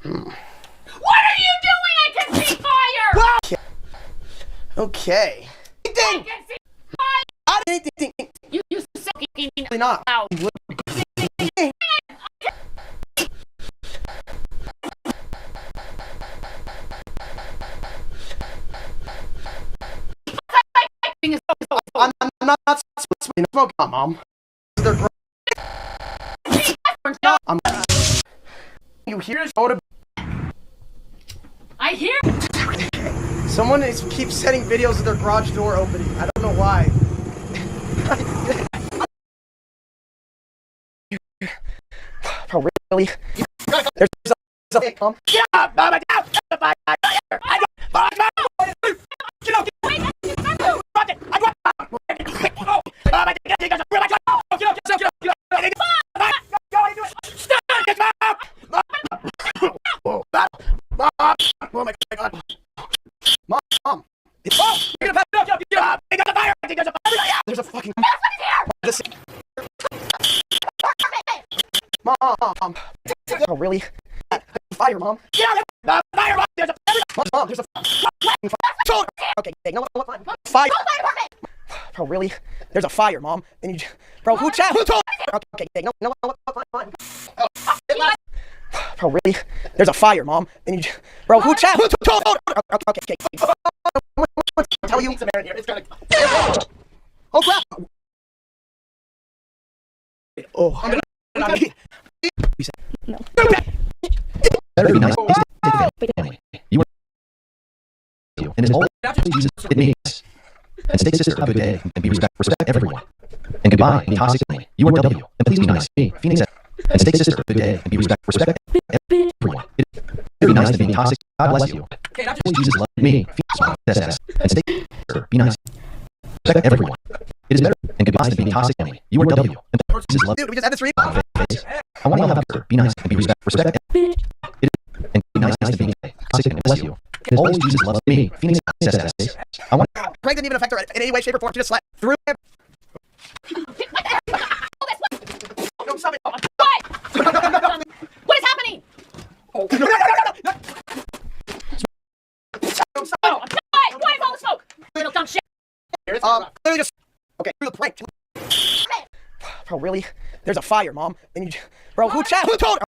What are you doing? I can see fire! Okay. I can see fire! I didn't think. You sucking Not. out. I'm not smoking, Mom. You hear? I hear. Someone keeps setting videos of their garage door opening. I don't know why. Oh, really? There's a Mom. Get up, Mama! Get up! Oh my God! Mom! It's you're gonna pass it up! Get up! There's a fucking Mom! Oh really? Fire, Mom! Get out! Fire, Mom! There's a Mom! There's a okay, you know what? Fire! Oh really? There's a fire, Mom! And you, bro, who told? Okay, you know what? Oh really? There's a fire, Mom. And you, bro, who told? Okay. Tell you. Oh crap! Oh, I'm gonna. You said no. Better be nice. Family. You are and is all Jesus it means. And stay sister, have a good day, and be respect everyone. And goodbye, be toxic family. You are W, and please be nice. Me, Phoenix. And stay sister, good day, and be respect everyone. It be nice to be toxic. God bless you. Jesus love me, Phoenix. And stay sister, be nice. Respect everyone. It is better and goodbye to be toxic family. You are W, and Jesus love. Dude, we just had this read. I want to have sister, be nice, and be respect. It is and be nice to be toxic and bless you. And always Jesus loves me, Phoenix. I want. Prank didn't even affect her in any way, shape, or form. She just slapped through him. No, stop it. What is happening? No. Oh, why is all the smoke? Little dumb shit. Literally just okay. Through the prank. Oh really? There's a fire, Mom. And you, bro, who told?